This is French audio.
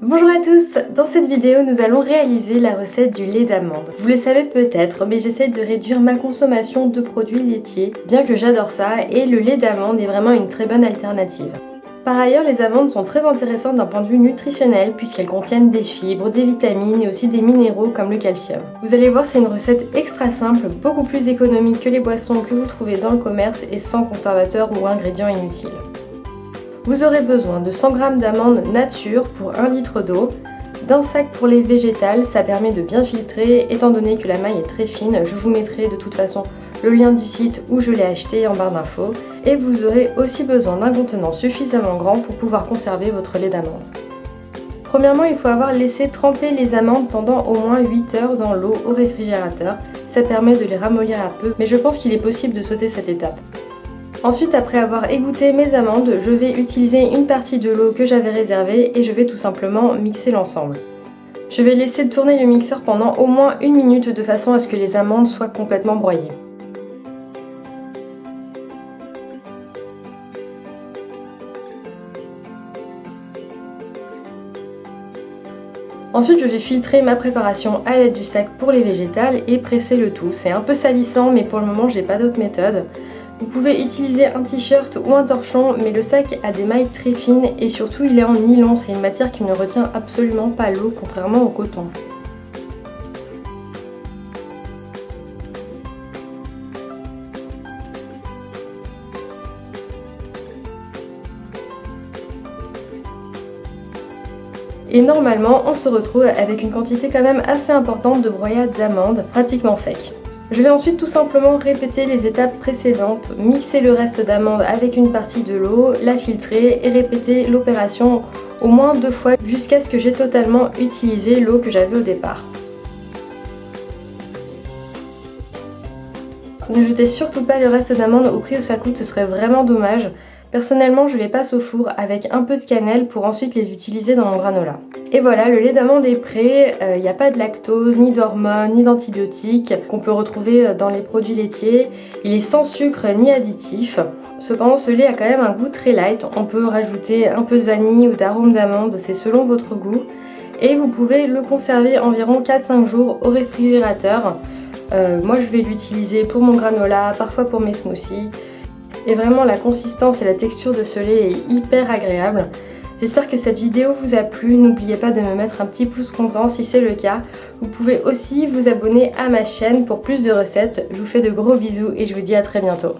Bonjour à tous, dans cette vidéo nous allons réaliser la recette du lait d'amande. Vous le savez peut-être, mais j'essaie de réduire ma consommation de produits laitiers, bien que j'adore ça, et le lait d'amande est vraiment une très bonne alternative. Par ailleurs, les amandes sont très intéressantes d'un point de vue nutritionnel puisqu'elles contiennent des fibres, des vitamines et aussi des minéraux comme le calcium. Vous allez voir, c'est une recette extra simple, beaucoup plus économique que les boissons que vous trouvez dans le commerce et sans conservateurs ou ingrédients inutiles. Vous aurez besoin de 100 g d'amandes nature pour 1 litre d'eau, d'un sac pour les végétales, ça permet de bien filtrer étant donné que la maille est très fine, je vous mettrai de toute façon le lien du site où je l'ai acheté en barre d'infos. Et vous aurez aussi besoin d'un contenant suffisamment grand pour pouvoir conserver votre lait d'amande. Premièrement, il faut avoir laissé tremper les amandes pendant au moins 8 heures dans l'eau au réfrigérateur, ça permet de les ramollir un peu, mais je pense qu'il est possible de sauter cette étape. Ensuite, après avoir égoutté mes amandes, je vais utiliser une partie de l'eau que j'avais réservée et je vais tout simplement mixer l'ensemble. Je vais laisser tourner le mixeur pendant au moins 1 minute de façon à ce que les amandes soient complètement broyées. Ensuite, je vais filtrer ma préparation à l'aide du sac pour les végétales et presser le tout. C'est un peu salissant, mais pour le moment, j'ai pas d'autre méthode. Vous pouvez utiliser un t-shirt ou un torchon, mais le sac a des mailles très fines et surtout il est en nylon, c'est une matière qui ne retient absolument pas l'eau, contrairement au coton. Et normalement, on se retrouve avec une quantité quand même assez importante de broyade d'amandes, pratiquement sec. Je vais ensuite tout simplement répéter les étapes précédentes, mixer le reste d'amandes avec une partie de l'eau, la filtrer et répéter l'opération au moins 2 fois jusqu'à ce que j'ai totalement utilisé l'eau que j'avais au départ. Ne jetez surtout pas le reste d'amandes au prix où ça coûte, ce serait vraiment dommage. Personnellement, je les passe au four avec un peu de cannelle pour ensuite les utiliser dans mon granola. Et voilà, le lait d'amande est prêt, il n'y a pas de lactose, ni d'hormones, ni d'antibiotiques qu'on peut retrouver dans les produits laitiers. Il est sans sucre ni additif. Cependant, ce lait a quand même un goût très light. On peut rajouter un peu de vanille ou d'arôme d'amande, c'est selon votre goût. Et vous pouvez le conserver environ 4-5 jours au réfrigérateur. Moi, je vais l'utiliser pour mon granola, parfois pour mes smoothies. Et vraiment, la consistance et la texture de ce lait est hyper agréable. J'espère que cette vidéo vous a plu, n'oubliez pas de me mettre un petit pouce content si c'est le cas. Vous pouvez aussi vous abonner à ma chaîne pour plus de recettes. Je vous fais de gros bisous et je vous dis à très bientôt.